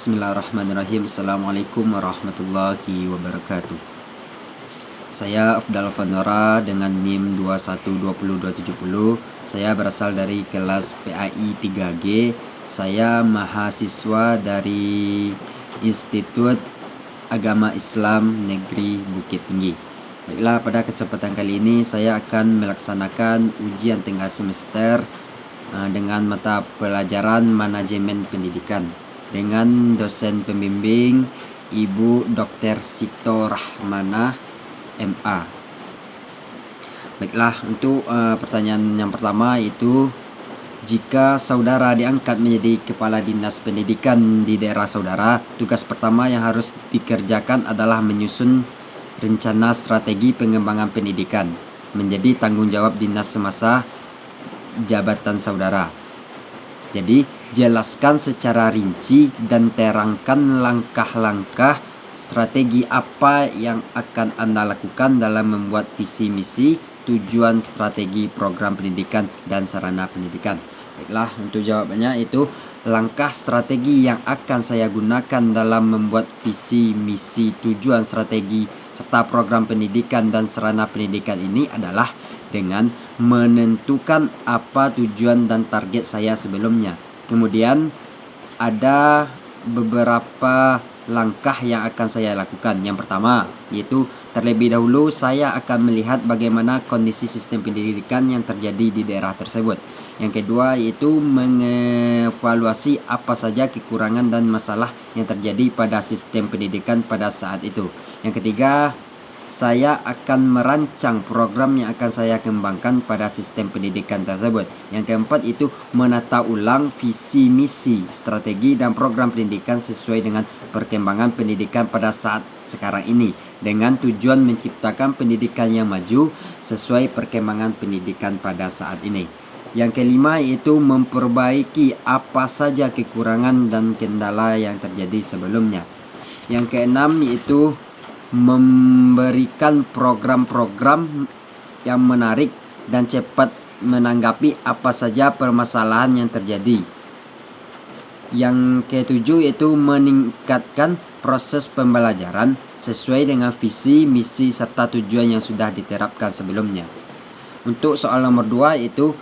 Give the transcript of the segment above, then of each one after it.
Bismillahirrahmanirrahim. Assalamualaikum warahmatullahi wabarakatuh. Saya Afdal Fanora dengan NIM 2120270. Saya berasal dari kelas PAI 3G. Saya mahasiswa dari Institut Agama Islam Negeri Bukit Tinggi. Baiklah, pada kesempatan kali ini saya akan melaksanakan ujian tengah semester dengan mata pelajaran manajemen pendidikan dengan dosen pembimbing Ibu Dr. Sito Rahmanah MA. Baiklah, untuk pertanyaan yang pertama itu, jika saudara diangkat menjadi kepala dinas pendidikan di daerah saudara, tugas pertama yang harus dikerjakan adalah menyusun rencana strategi pengembangan pendidikan menjadi tanggung jawab dinas semasa jabatan saudara. Jadi, jelaskan secara rinci dan terangkan langkah-langkah strategi apa yang akan Anda lakukan dalam membuat visi misi, tujuan strategi program pendidikan dan sarana pendidikan. Baiklah, untuk jawabannya itu, langkah strategi yang akan saya gunakan dalam membuat visi misi, tujuan strategi serta program pendidikan dan sarana pendidikan ini adalah dengan menentukan apa tujuan dan target saya sebelumnya. Kemudian ada beberapa langkah yang akan saya lakukan. Yang pertama, yaitu terlebih dahulu saya akan melihat bagaimana kondisi sistem pendidikan yang terjadi di daerah tersebut. Yang kedua, yaitu mengevaluasi apa saja kekurangan dan masalah yang terjadi pada sistem pendidikan pada saat itu. Yang ketiga, saya akan merancang program yang akan saya kembangkan pada sistem pendidikan tersebut. Yang keempat itu menata ulang visi misi, strategi dan program pendidikan sesuai dengan perkembangan pendidikan pada saat sekarang ini, dengan tujuan menciptakan pendidikan yang maju sesuai perkembangan pendidikan pada saat ini. Yang kelima yaitu memperbaiki apa saja kekurangan dan kendala yang terjadi sebelumnya. Yang keenam yaitu memberikan program-program yang menarik dan cepat menanggapi apa saja permasalahan yang terjadi. Yang ketujuh yaitu meningkatkan proses pembelajaran sesuai dengan visi, misi, serta tujuan yang sudah diterapkan sebelumnya. Untuk soal nomor 2 yaitu,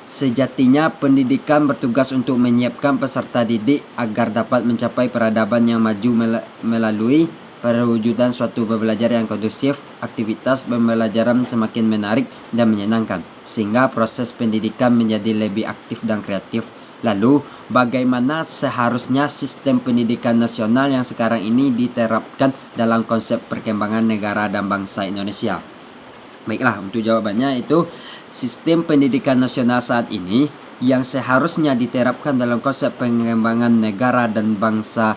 sejatinya pendidikan bertugas untuk menyiapkan peserta didik agar dapat mencapai peradaban yang maju melalui perwujudan suatu pembelajaran yang kondusif, aktivitas pembelajaran semakin menarik dan menyenangkan, sehingga proses pendidikan menjadi lebih aktif dan kreatif. Lalu, bagaimana seharusnya sistem pendidikan nasional yang sekarang ini diterapkan dalam konsep perkembangan negara dan bangsa Indonesia? Baiklah, untuk jawabannya itu, sistem pendidikan nasional saat ini yang seharusnya diterapkan dalam konsep pengembangan negara dan bangsa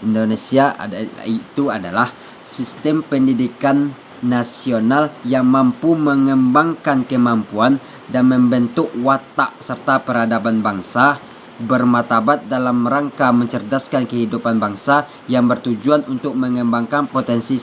Indonesia itu adalah sistem pendidikan nasional yang mampu mengembangkan kemampuan dan membentuk watak serta peradaban bangsa, bermartabat dalam rangka mencerdaskan kehidupan bangsa, yang bertujuan untuk mengembangkan potensi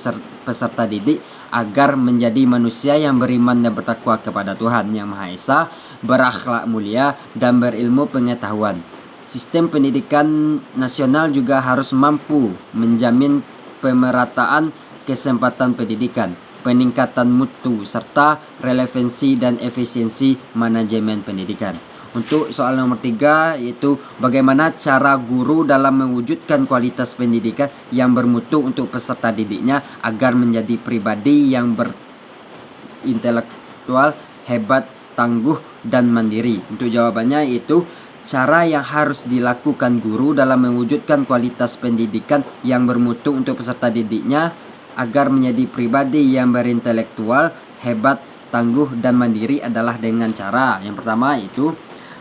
peserta didik agar menjadi manusia yang beriman dan bertakwa kepada Tuhan Yang Maha Esa, berakhlak mulia dan berilmu pengetahuan. Sistem pendidikan nasional juga harus mampu menjamin pemerataan kesempatan pendidikan, peningkatan mutu, serta relevansi dan efisiensi manajemen pendidikan. Untuk soal nomor 3 yaitu bagaimana cara guru dalam mewujudkan kualitas pendidikan yang bermutu untuk peserta didiknya agar menjadi pribadi yang berintelektual, hebat, tangguh, dan mandiri. Untuk jawabannya yaitu, cara yang harus dilakukan guru dalam mewujudkan kualitas pendidikan yang bermutu untuk peserta didiknya agar menjadi pribadi yang berintelektual, hebat, tangguh, dan mandiri adalah dengan cara yang pertama itu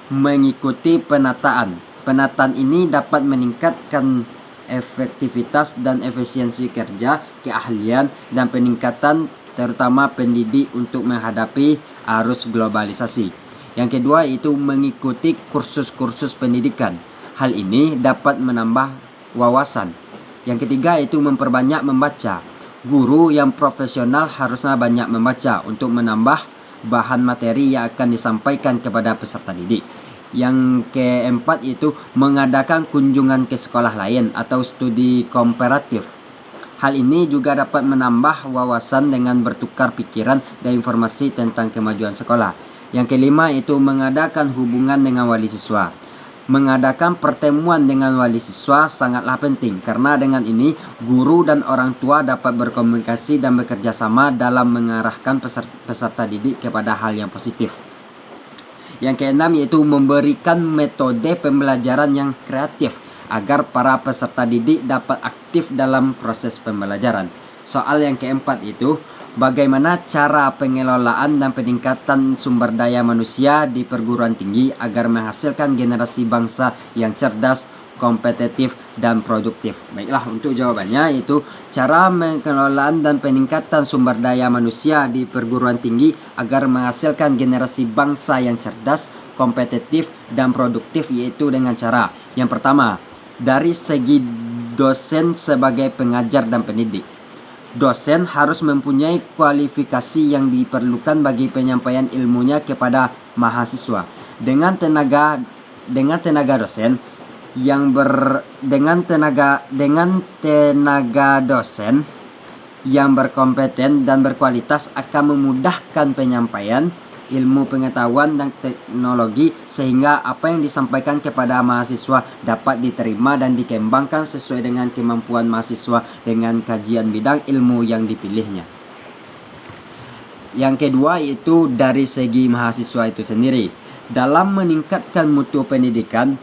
mengikuti penataan. Penataan ini dapat meningkatkan efektivitas dan efisiensi kerja, keahlian, dan peningkatan terutama pendidik untuk menghadapi arus globalisasi. Yang kedua itu mengikuti kursus-kursus pendidikan. Hal ini dapat menambah wawasan. Yang ketiga itu memperbanyak membaca. Guru yang profesional harusnya banyak membaca untuk menambah bahan materi yang akan disampaikan kepada peserta didik. Yang keempat itu mengadakan kunjungan ke sekolah lain atau studi komparatif. Hal ini juga dapat menambah wawasan dengan bertukar pikiran dan informasi tentang kemajuan sekolah. Yang kelima itu mengadakan hubungan dengan wali siswa. Mengadakan pertemuan dengan wali siswa sangatlah penting karena dengan ini guru dan orang tua dapat berkomunikasi dan bekerja sama dalam mengarahkan peserta didik kepada hal yang positif. Yang keenam yaitu memberikan metode pembelajaran yang kreatif agar para peserta didik dapat aktif dalam proses pembelajaran. Soal yang keempat itu bagaimana cara pengelolaan dan peningkatan sumber daya manusia di perguruan tinggi agar menghasilkan generasi bangsa yang cerdas, kompetitif, dan produktif. Baiklah, untuk jawabannya yaitu cara pengelolaan dan peningkatan sumber daya manusia di perguruan tinggi agar menghasilkan generasi bangsa yang cerdas, kompetitif, dan produktif yaitu dengan cara yang pertama, dari segi dosen sebagai pengajar dan pendidik. Dosen harus mempunyai kualifikasi yang diperlukan bagi penyampaian ilmunya kepada mahasiswa. Dengan tenaga dosen dosen yang berkompeten dan berkualitas akan memudahkan penyampaian ilmu pengetahuan dan teknologi sehingga apa yang disampaikan kepada mahasiswa dapat diterima dan dikembangkan sesuai dengan kemampuan mahasiswa dengan kajian bidang ilmu yang dipilihnya. Yang kedua yaitu dari segi mahasiswa itu sendiri. Dalam meningkatkan mutu pendidikan,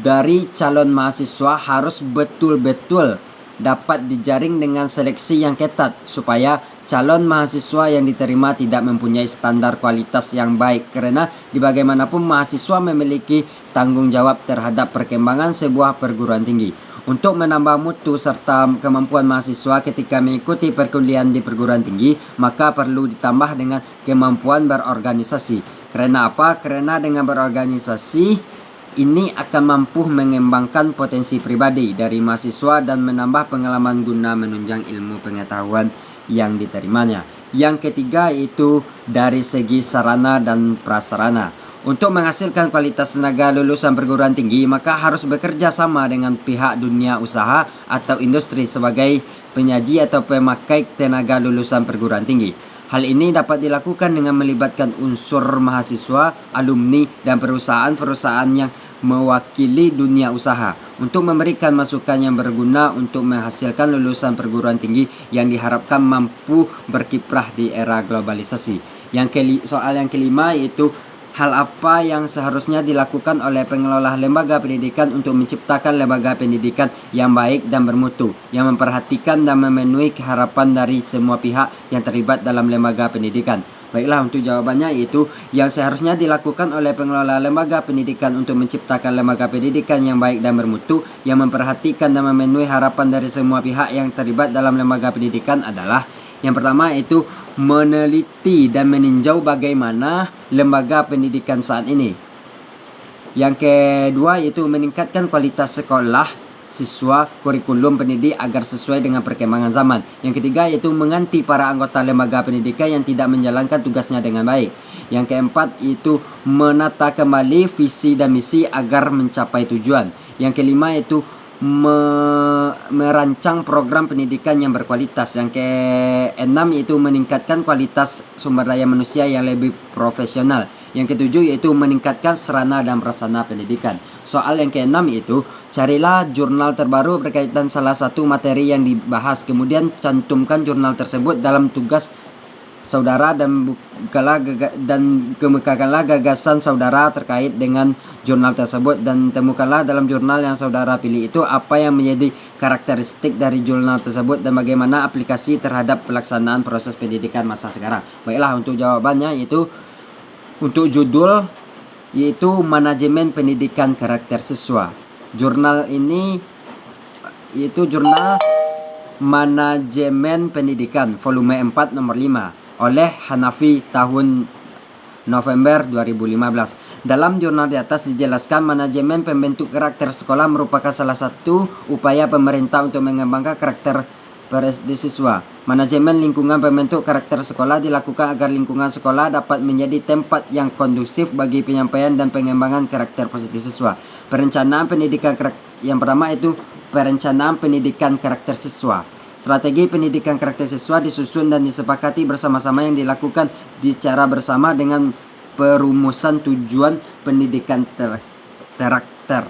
dari calon mahasiswa harus betul-betul dapat dijaring dengan seleksi yang ketat supaya calon mahasiswa yang diterima tidak mempunyai standar kualitas yang baik karena bagaimanapun mahasiswa memiliki tanggung jawab terhadap perkembangan sebuah perguruan tinggi. Untuk menambah mutu serta kemampuan mahasiswa ketika mengikuti perkuliahan di perguruan tinggi, maka perlu ditambah dengan kemampuan berorganisasi. Karena apa? Karena dengan berorganisasi ini akan mampu mengembangkan potensi pribadi dari mahasiswa dan menambah pengalaman guna menunjang ilmu pengetahuan yang diterimanya. Yang ketiga itu dari segi sarana dan prasarana. Untuk menghasilkan kualitas tenaga lulusan perguruan tinggi, maka harus bekerja sama dengan pihak dunia usaha atau industri sebagai penyaji atau pemakai tenaga lulusan perguruan tinggi. Hal ini dapat dilakukan dengan melibatkan unsur mahasiswa, alumni, dan perusahaan-perusahaan yang mewakili dunia usaha untuk memberikan masukan yang berguna untuk menghasilkan lulusan perguruan tinggi yang diharapkan mampu berkiprah di era globalisasi. Soal yang kelima yaitu hal apa yang seharusnya dilakukan oleh pengelola lembaga pendidikan untuk menciptakan lembaga pendidikan yang baik dan bermutu, yang memperhatikan dan memenuhi harapan dari semua pihak yang terlibat dalam lembaga pendidikan. Baiklah, untuk jawabannya yaitu yang seharusnya dilakukan oleh pengelola lembaga pendidikan untuk menciptakan lembaga pendidikan yang baik dan bermutu, yang memperhatikan dan memenuhi harapan dari semua pihak yang terlibat dalam lembaga pendidikan adalah yang pertama itu meneliti dan meninjau bagaimana lembaga pendidikan saat ini. Yang kedua yaitu meningkatkan kualitas sekolah, siswa, kurikulum pendidik agar sesuai dengan perkembangan zaman. Yang ketiga yaitu mengganti para anggota lembaga pendidikan yang tidak menjalankan tugasnya dengan baik. Yang keempat yaitu menata kembali visi dan misi agar mencapai tujuan. Yang kelima yaitu merancang program pendidikan yang berkualitas. Yang keenam yaitu meningkatkan kualitas sumber daya manusia yang lebih profesional. Yang ketujuh yaitu meningkatkan sarana dan prasarana pendidikan. Soal yang keenam yaitu carilah jurnal terbaru berkaitan salah satu materi yang dibahas, kemudian cantumkan jurnal tersebut dalam tugas saudara dan kemukakanlah gagasan saudara terkait dengan jurnal tersebut, dan temukanlah dalam jurnal yang saudara pilih itu apa yang menjadi karakteristik dari jurnal tersebut dan bagaimana aplikasi terhadap pelaksanaan proses pendidikan masa sekarang. Baiklah, untuk jawabannya yaitu untuk judul yaitu manajemen pendidikan karakter siswa. Jurnal ini yaitu jurnal manajemen pendidikan volume 4 nomor 5 oleh Hanafi tahun November 2015. Dalam jurnal di atas dijelaskan manajemen pembentuk karakter sekolah merupakan salah satu upaya pemerintah untuk mengembangkan karakter prestasi siswa. Manajemen lingkungan pembentuk karakter sekolah dilakukan agar lingkungan sekolah dapat menjadi tempat yang kondusif bagi penyampaian dan pengembangan karakter positif siswa. Perencanaan pendidikan yang pertama itu perencanaan pendidikan karakter siswa. Strategi pendidikan karakter siswa disusun dan disepakati bersama-sama yang dilakukan secara bersama dengan perumusan tujuan pendidikan karakter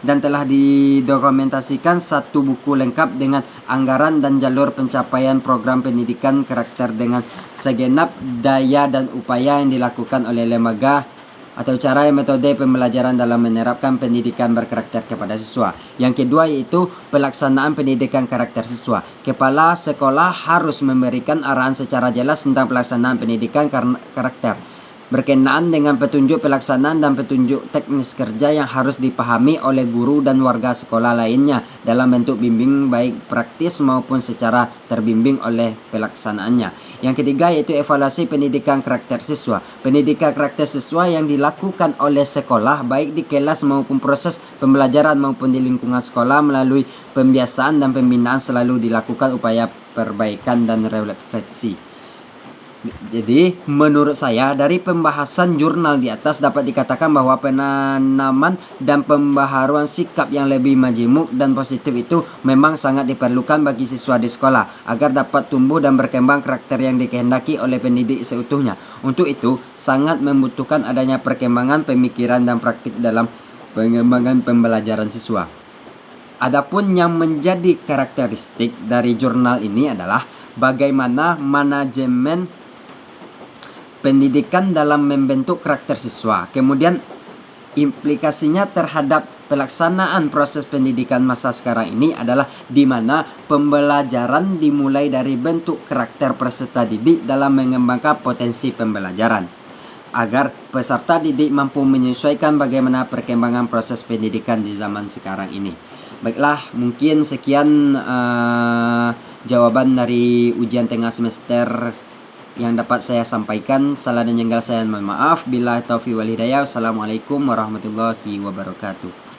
dan telah didokumentasikan satu buku lengkap dengan anggaran dan jalur pencapaian program pendidikan karakter dengan segenap daya dan upaya yang dilakukan oleh lembaga atau cara yang metode pembelajaran dalam menerapkan pendidikan berkarakter kepada siswa. Yang kedua yaitu pelaksanaan pendidikan karakter siswa. Kepala sekolah harus memberikan arahan secara jelas tentang pelaksanaan pendidikan karakter berkenaan dengan petunjuk pelaksanaan dan petunjuk teknis kerja yang harus dipahami oleh guru dan warga sekolah lainnya dalam bentuk bimbing baik praktis maupun secara terbimbing oleh pelaksanaannya. Yang ketiga yaitu evaluasi pendidikan karakter siswa. Pendidikan karakter siswa yang dilakukan oleh sekolah baik di kelas maupun proses pembelajaran maupun di lingkungan sekolah melalui pembiasaan dan pembinaan selalu dilakukan upaya perbaikan dan refleksi. Jadi menurut saya dari pembahasan jurnal di atas dapat dikatakan bahwa penanaman dan pembaharuan sikap yang lebih majemuk dan positif itu memang sangat diperlukan bagi siswa di sekolah agar dapat tumbuh dan berkembang karakter yang dikehendaki oleh pendidik seutuhnya. Untuk itu sangat membutuhkan adanya perkembangan pemikiran dan praktik dalam pengembangan pembelajaran siswa. Adapun yang menjadi karakteristik dari jurnal ini adalah bagaimana manajemen pendidikan dalam membentuk karakter siswa. Kemudian implikasinya terhadap pelaksanaan proses pendidikan masa sekarang ini adalah di mana pembelajaran dimulai dari bentuk karakter peserta didik dalam mengembangkan potensi pembelajaran agar peserta didik mampu menyesuaikan bagaimana perkembangan proses pendidikan di zaman sekarang ini. Baiklah, mungkin sekian jawaban dari ujian tengah semester yang dapat saya sampaikan. Salah dan jengkel saya mohon maaf. Billahi taufiq wal hidayah. Wassalamualaikum warahmatullahi wabarakatuh.